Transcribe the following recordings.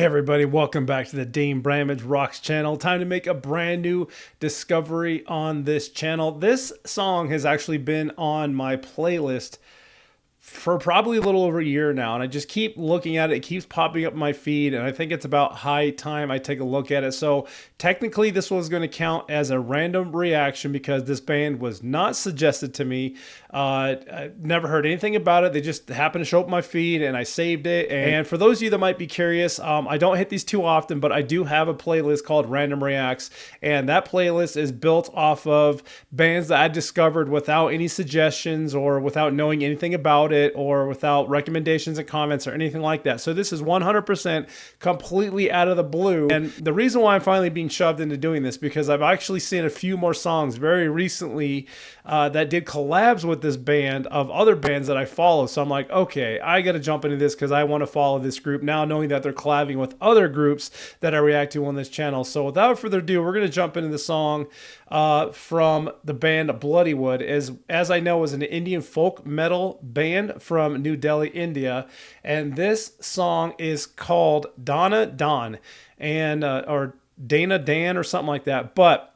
Hey everybody, welcome back to the DaneBramageROCKS channel. Time to make a brand new discovery on this channel. This song has actually been on my playlist for probably a little over a year now, and I just keep looking at it. It keeps popping up in my feed, and I think it's about high time I take a look at it. So technically this was going to count as a random reaction because this band was not suggested to me. I never heard anything about it. They just happened to show up in my feed and I saved it. And for those of you that might be curious, I don't hit these too often, but I do have a playlist called Random Reacts, and that playlist is built off of bands that I discovered without any suggestions or without knowing anything about it, or without recommendations and comments or anything like that. So this is 100% completely out of the blue. And the reason why I'm finally being shoved into doing this, because I've actually seen a few more songs very recently that did collabs with this band of other bands that I follow. So I'm like, okay, I got to jump into this because I want to follow this group now, knowing that they're collabing with other groups that I react to on this channel. So without further ado, we're going to jump into the song from the band Bloodywood. As I know, is an Indian folk metal band from New Delhi, India, and this song is called Dana Dan, and or Dana Dan or something like that. But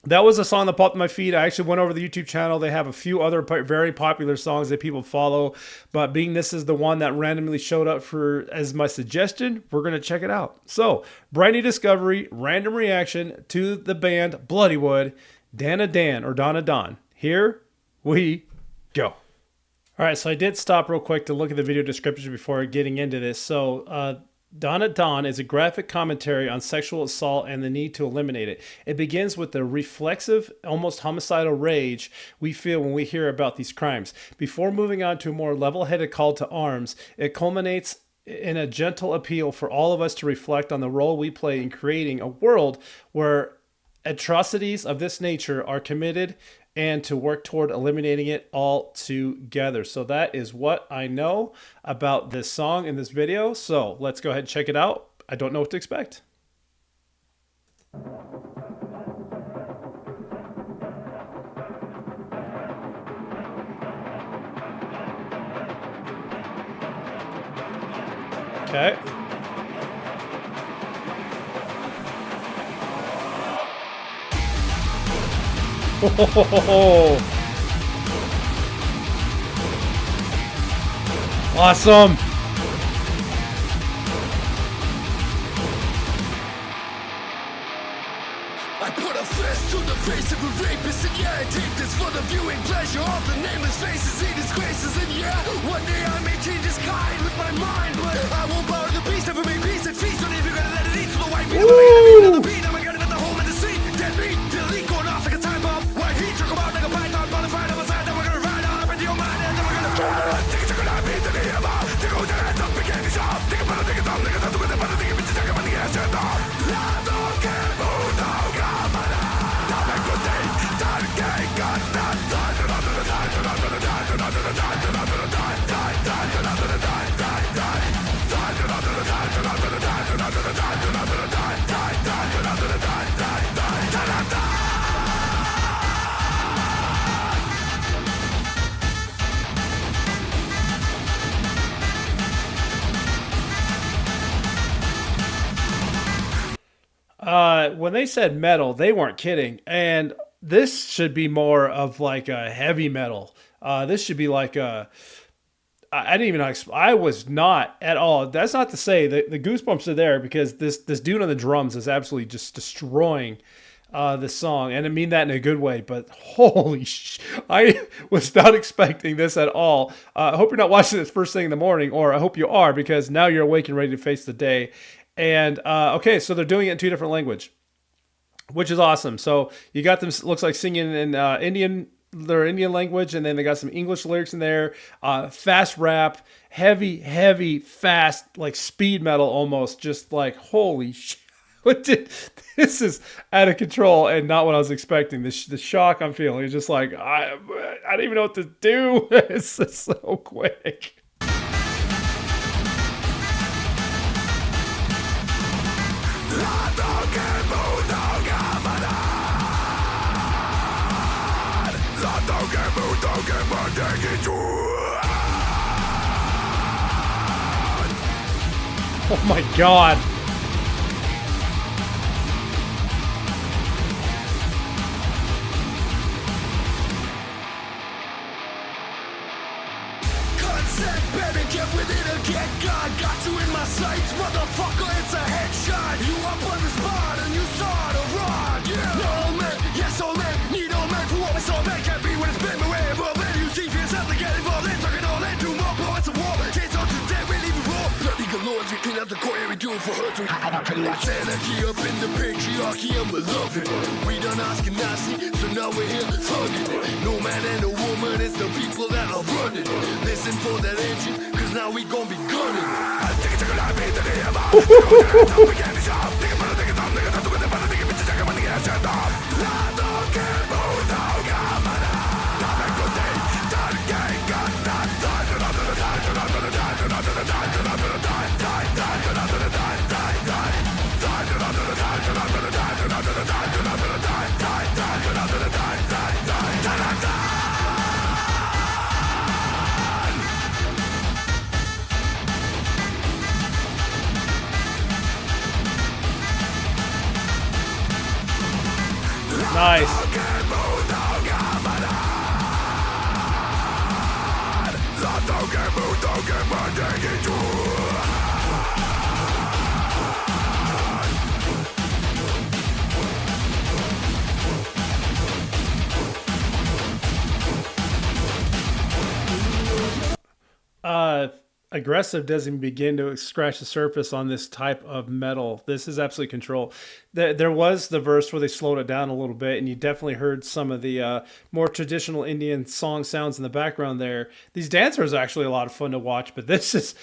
that was a song that popped in my feed. I actually went over the YouTube channel. They have a few other very popular songs that people follow, but being this is the one that randomly showed up for as my suggestion, we're going to check it out. So, brand new discovery, random reaction to the band Bloodywood, Dana Dan or Dana Dan. Here we go. All right, so I did stop real quick to look at the video description before getting into this. So, Dana Dan is a graphic commentary on sexual assault and the need to eliminate it. It begins with the reflexive, almost homicidal rage we feel when we hear about these crimes. Before moving on to a more level-headed call to arms, it culminates in a gentle appeal for all of us to reflect on the role we play in creating a world where atrocities of this nature are committed and to work toward eliminating it all together. So that is what I know about this song in this video. So let's go ahead and check it out. I don't know what to expect. Okay. Oh, awesome. I put a fist to the face of a rapist, and yeah, I take this for the viewing pleasure of the nameless faces he disgraces. And yeah, one day I may change his kind with my mind, but I won't bow to the beast, never make peace and feast on it if you're gonna let it eat. So the white meat, another beat, I'm gonna get the home in the seat. Dead meat, delete, going off like a time bomb. White heat, talk about like a python, bonafide on the side, then we're gonna ride on up into your mind, and then we're gonna take it, I beat the name of, take out the hands up, begin to shop, take a better, take it up, take it up, with the better, take it, bitch, take it, money, ass, and off. I don't care who don't come on. When they said metal, they weren't kidding. And this should be more of like a heavy metal. This should be like a, I didn't even know, I was not at all. That's not to say that the goosebumps are there, because this dude on the drums is absolutely just destroying the song. And I mean that in a good way, but holy I was not expecting this at all. I hope you're not watching this first thing in the morning, or I hope you are, because now you're awake and ready to face the day. And okay, so they're doing it in two different languages, which is awesome. So you got them, looks like singing in their Indian language, and then they got some English lyrics in there. Fast rap, heavy, fast, like speed metal almost. Just like, holy shit. This is out of control and not what I was expecting. The shock I'm feeling is just like, I don't even know what to do. It's just so quick. Oh my god. Said better get with it or get God. Got you in my sights, motherfucker, it's a headshot. You up on the spot and you start to run. Yeah, no man, yes all man, need all man. For what we saw man can't be when it's been away. Well then you see fears have to get involved. Then talking all in, do more, but it's a war. Kids on today, we leave it raw. Bloody galore, we clean up the core, we do it for her to. That's anarchy up in the patriarchy and we love it. We done asking nasty, so now we're here thugging it. No man and no woman, it's the people that are running. Listen for that engine, cause now we gon' be gunning. I think it's a good idea to the about. We can't be sharp. Think about it, think it's up, think it's up, think it's up, think it's up, think it's up, think Nice. Aggressive doesn't begin to scratch the surface on this type of metal. This is absolutely control. There was the verse where they slowed it down a little bit, and you definitely heard some of the more traditional Indian song sounds in the background there. These dancers are actually a lot of fun to watch, but this is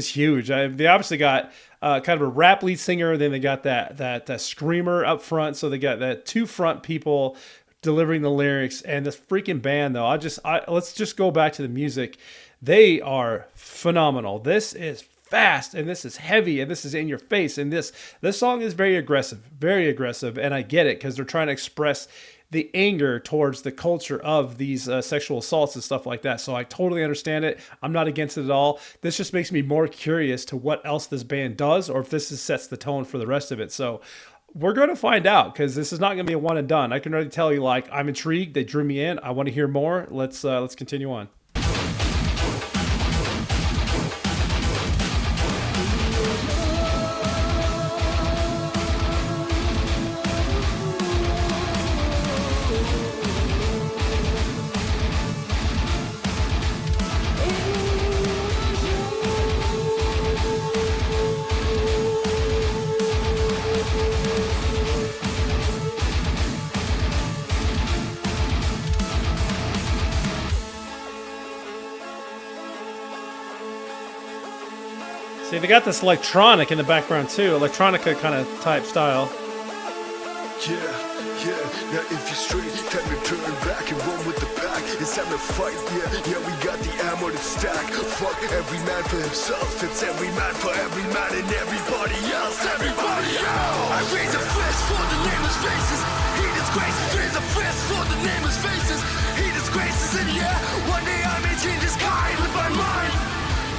huge. They obviously got kind of a rap lead singer, then they got that screamer up front, so they got that two front people delivering the lyrics, and this freaking band though. Let's just go back to the music. They are phenomenal. This is fast, and this is heavy, and this is in your face, and this song is very aggressive, and I get it because they're trying to express the anger towards the culture of these sexual assaults and stuff like that. So I totally understand it. I'm not against it at all. This just makes me more curious to what else this band does, or if this sets the tone for the rest of it. So we're going to find out, because this is not going to be a one and done. I can already tell you, like, I'm intrigued. They drew me in. I want to hear more. Let's continue on. See, they got this electronic in the background too, electronica kind of type style. Yeah, now if you're straight, time to turn back and run with the pack. It's time to fight, yeah, we got the ammo to stack. Fuck every man for himself, it's every man for every man and everybody else, I raise a fist for the nameless faces. He disgraces, raise a fist for the nameless faces. He disgraces, and yeah, one day I may change his kind with my mind.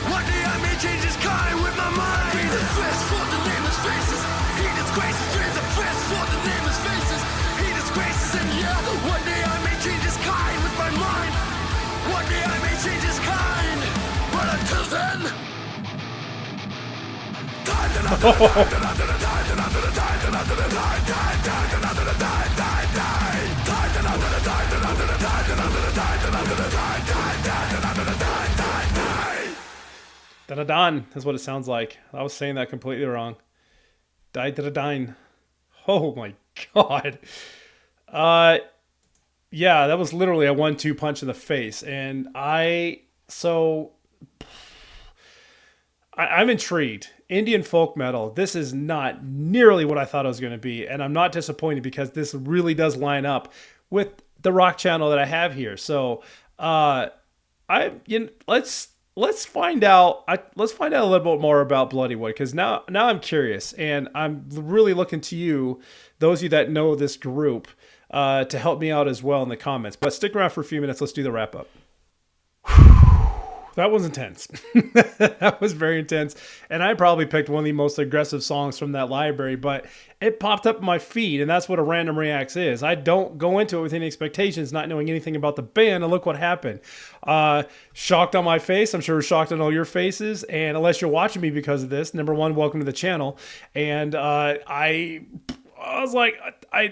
One day I may change his kind with my mind. Raise a fist for the nameless faces. He disgraces, raise a fist for the nameless faces. He disgraces, and yeah, one day I may change his kind with my mind. One day I may change his kind, but until then. Da-da-dan is what it sounds like. I was saying that completely wrong. Die-da-da-dine. Oh my god. Yeah, that was literally a 1-2 punch in the face. And I'm intrigued. Indian folk metal. This is not nearly what I thought it was going to be. And I'm not disappointed, because this really does line up with the rock channel that I have here. So let's find out. Let's find out a little bit more about Bloodywood, because now I'm curious, and I'm really looking to you, those of you that know this group, to help me out as well in the comments. But stick around for a few minutes. Let's do the wrap up. that was intense. That was very intense. And I probably picked one of the most aggressive songs from that library, but it popped up in my feed, and that's what a random reacts is. I don't go into it with any expectations, not knowing anything about the band, and look what happened. Shocked on my face. I'm sure shocked on all your faces. And unless you're watching me because of this, number one, welcome to the channel. And I was like,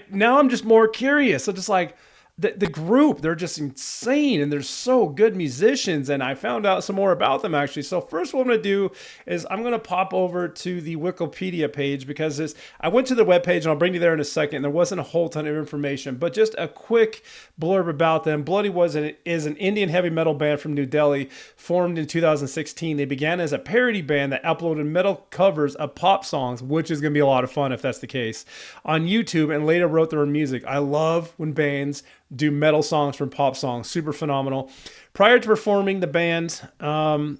now I'm just more curious. I'm just like, the group, they're just insane, and they're so good musicians, and I found out some more about them actually. So first what I'm going to do is I'm going to pop over to the Wikipedia page, because I went to the webpage, and I'll bring you there in a second. There wasn't a whole ton of information, but just a quick blurb about them. Bloodywood is an Indian heavy metal band from New Delhi, formed in 2016. They began as a parody band that uploaded metal covers of pop songs, which is going to be a lot of fun if that's the case, on YouTube, and later wrote their own music. I love when bands do metal songs from pop songs. Super phenomenal. Prior to performing, the band Karan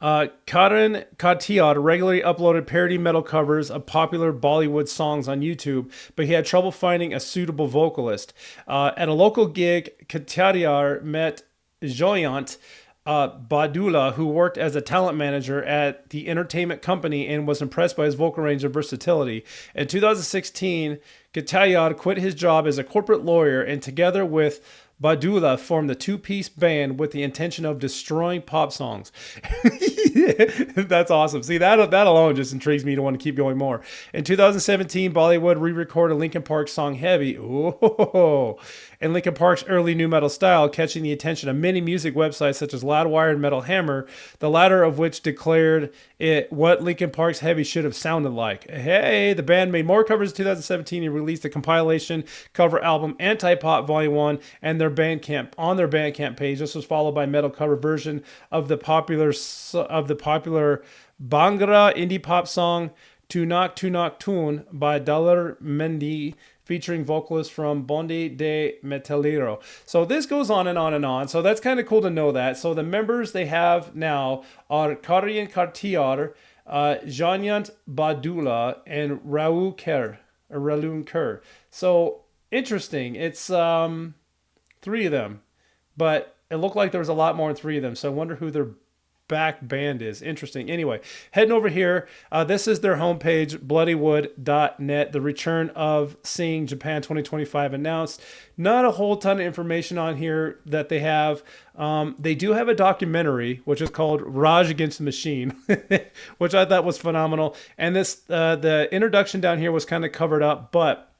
Katiyar regularly uploaded parody metal covers of popular Bollywood songs on YouTube, but he had trouble finding a suitable vocalist. At a local gig, Katiyar met Jayant, Bhadula, who worked as a talent manager at the entertainment company, and was impressed by his vocal range and versatility. In 2016, Katiyar quit his job as a corporate lawyer, and together with Bhadula formed the two-piece band with the intention of destroying pop songs. That's awesome. See, that alone just intrigues me to want to keep going more. In 2017, Bollywood re-recorded Linkin Park's song Heavy. Ooh. In Linkin Park's early nu metal style, catching the attention of many music websites such as Loudwire and Metal Hammer, the latter of which declared it what Linkin Park's Heavy should have sounded like. Hey, the band made more covers in 2017 and released a compilation cover album, Anti-Pop Volume 1, and their Bandcamp page. This was followed by a metal cover version of the popular Bhangra indie pop song Tunak Tunak Tune by Dalar Mendi, featuring vocalists from Bondi de Metalero. So this goes on and on and on. So that's kind of cool to know that. So the members they have now are Karan Katiyar, Jayant Bhadula, and Raoul Kerr. So interesting. It's 3 of them, but it looked like there was a lot more than 3 of them. So I wonder who their back band is. Interesting. Anyway, heading over here, this is their homepage, bloodywood.net. The return of Seeing Japan 2025 announced. Not a whole ton of information on here that they have. They do have a documentary, which is called Raj Against the Machine, which I thought was phenomenal. And this the introduction down here was kind of covered up, but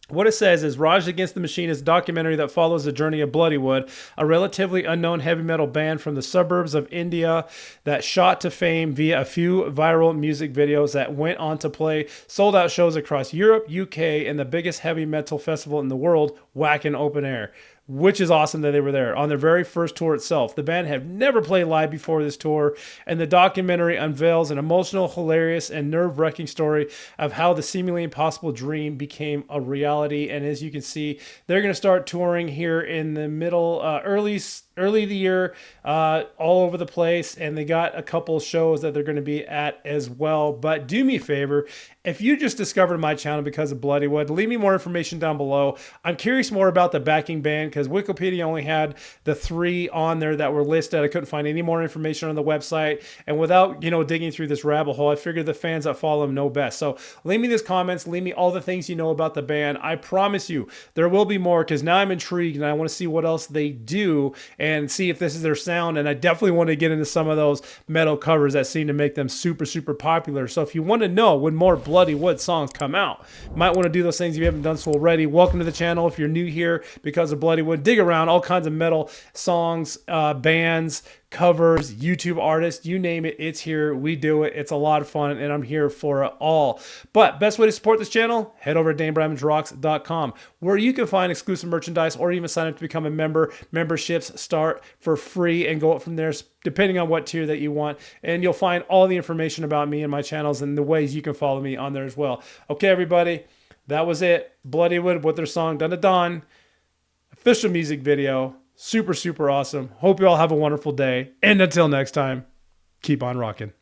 what it says is Raj Against the Machine is a documentary that follows the journey of Bloodywood, a relatively unknown heavy metal band from the suburbs of India that shot to fame via a few viral music videos that went on to play sold-out shows across Europe, UK, and the biggest heavy metal festival in the world, Wacken Open Air, which is awesome that they were there on their very first tour itself. The band had never played live before this tour, and the documentary unveils an emotional, hilarious, and nerve-wracking story of how the seemingly impossible dream became a reality. And as you can see, they're going to start touring here in the middle, early of the year, all over the place, and they got a couple shows that they're going to be at as well. But do me a favor, if you just discovered my channel because of Bloodywood, leave me more information down below. I'm curious more about the backing band, because Wikipedia only had the 3 on there that were listed. I couldn't find any more information on the website, and without digging through this rabbit hole, I figured the fans that follow them know best. So leave me these comments, leave me all the things you know about the band. I promise you there will be more, because now I'm intrigued and I want to see what else they do and see if this is their sound. And I definitely want to get into some of those metal covers that seem to make them super, super popular. So if you want to know when more Bloodywood songs come out, you might want to do those things if you haven't done so already. Welcome to the channel. If you're new here because of Bloodywood, dig around all kinds of metal songs, bands, covers, YouTube artists, you name it, it's here. We do it. It's a lot of fun, and I'm here for it all. But best way to support this channel, head over to DaneBramageROCKS.com, where you can find exclusive merchandise or even sign up to become a member. Memberships start for free and go up from there depending on what tier that you want. And you'll find all the information about me and my channels and the ways you can follow me on there as well. Okay, everybody, that was it. Bloodywood with their song Dun Dun Dun. Official music video. Super, super awesome. Hope you all have a wonderful day. And until next time, keep on rocking.